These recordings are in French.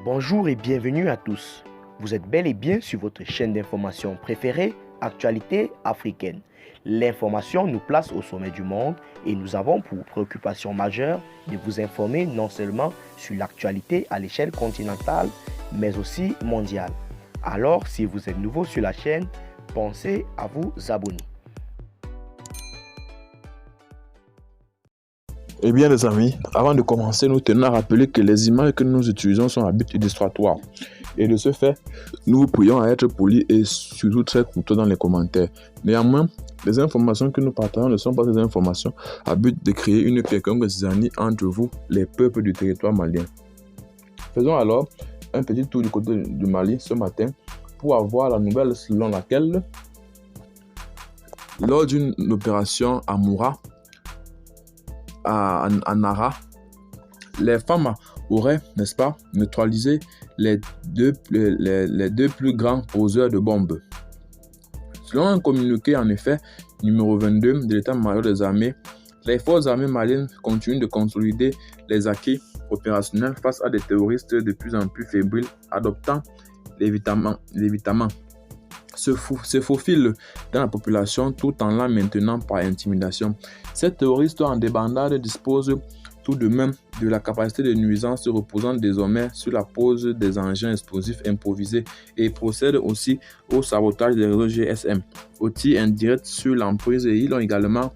Bonjour et bienvenue à tous. Vous êtes bel et bien sur votre chaîne d'information préférée, Actualité africaine. L'information nous place au sommet du monde et nous avons pour préoccupation majeure de vous informer non seulement sur l'actualité à l'échelle continentale, mais aussi mondiale. Alors, si vous êtes nouveau sur la chaîne, pensez à vous abonner. Eh bien les amis, avant de commencer, nous tenons à rappeler que les images que nous utilisons sont à but illustratoire. Et de ce fait, nous vous prions à être polis et surtout très courtois dans les commentaires. Néanmoins, les informations que nous partageons ne sont pas des informations à but de créer une quelconque zizanie entre vous, les peuples du territoire malien. Faisons alors un petit tour du côté du Mali ce matin pour avoir la nouvelle selon laquelle, lors d'une opération à Moura, à Nara, les femmes auraient, n'est-ce pas, neutralisé les deux plus grands poseurs de bombes. Selon un communiqué, en effet, numéro 22 de l'état-major des armées, les forces armées maliennes continuent de consolider les acquis opérationnels face à des terroristes de plus en plus fébriles, adoptant l'évitement se faufilent dans la population tout en la maintenant par intimidation. Ces terroristes en débandade disposent tout de même de la capacité de nuisance reposant désormais sur la pose des engins explosifs improvisés et procèdent aussi au sabotage des réseaux GSM, outils indirects sur l'emprise, et ils ont également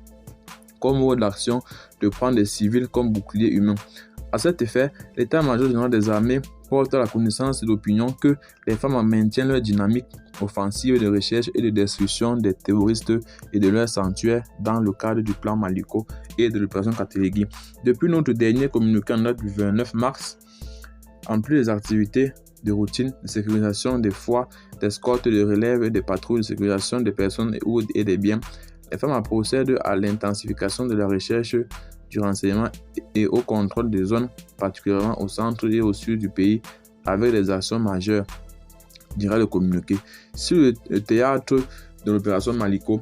comme mode d'action de prendre des civils comme boucliers humains. À cet effet, l'état-major général des armées porte à la connaissance de l'opinion que les femmes maintiennent leur dynamique offensive de recherche et de destruction des terroristes et de leurs sanctuaires dans le cadre du plan Maliko et de l'opération Katelegui. Depuis notre dernier communiqué en date du 29 mars, en plus des activités de routine de sécurisation des foires, d'escorte, de relève et de patrouilles de sécurisation des personnes et des biens, les femmes procèdent à l'intensification de la recherche, du renseignement et au contrôle des zones, particulièrement au centre et au sud du pays, avec des actions majeures, dira le communiqué. Sur le théâtre de l'opération Maliko,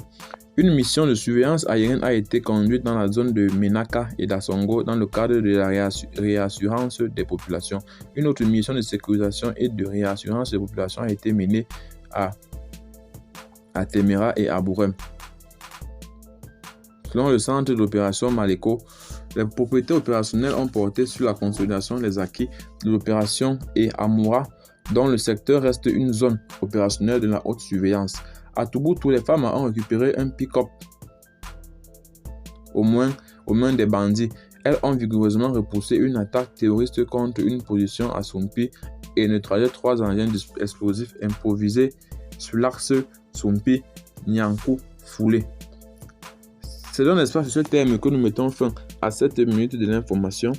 une mission de surveillance aérienne a été conduite dans la zone de Menaka et d'Assongo dans le cadre de la réassurance des populations. Une autre mission de sécurisation et de réassurance des populations a été menée à Temera et à Bourem. Selon le centre de l'opération Maliko, les propriétés opérationnelles ont porté sur la consolidation des acquis de l'opération et à Moura, dont le secteur reste une zone opérationnelle de la haute surveillance. À Touboutou, les femmes ont récupéré un pick-up aux mains des bandits. Elles ont vigoureusement repoussé une attaque terroriste contre une position à Sompi et neutralisé 3 engins explosifs improvisés sur l'axe Sompi-Nyankou-Foulé. C'est donc, n'est-ce pas, sur ce terme que nous mettons fin à cette minute de l'information.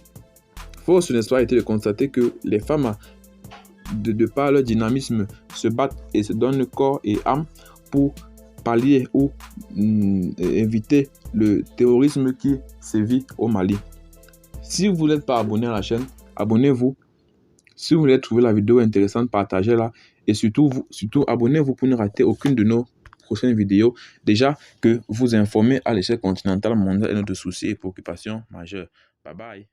Force, n'est-ce pas, a été de constater que les femmes, de par leur dynamisme, se battent et se donnent corps et âme pour pallier ou éviter le terrorisme qui sévit au Mali. Si vous n'êtes pas abonné à la chaîne, abonnez-vous. Si vous voulez trouver la vidéo intéressante, partagez-la. Et surtout abonnez-vous pour ne rater aucune de nos prochaines vidéos. Déjà que vous informez à l'échelle continentale mondiale est notre souci et préoccupation majeure. Bye bye.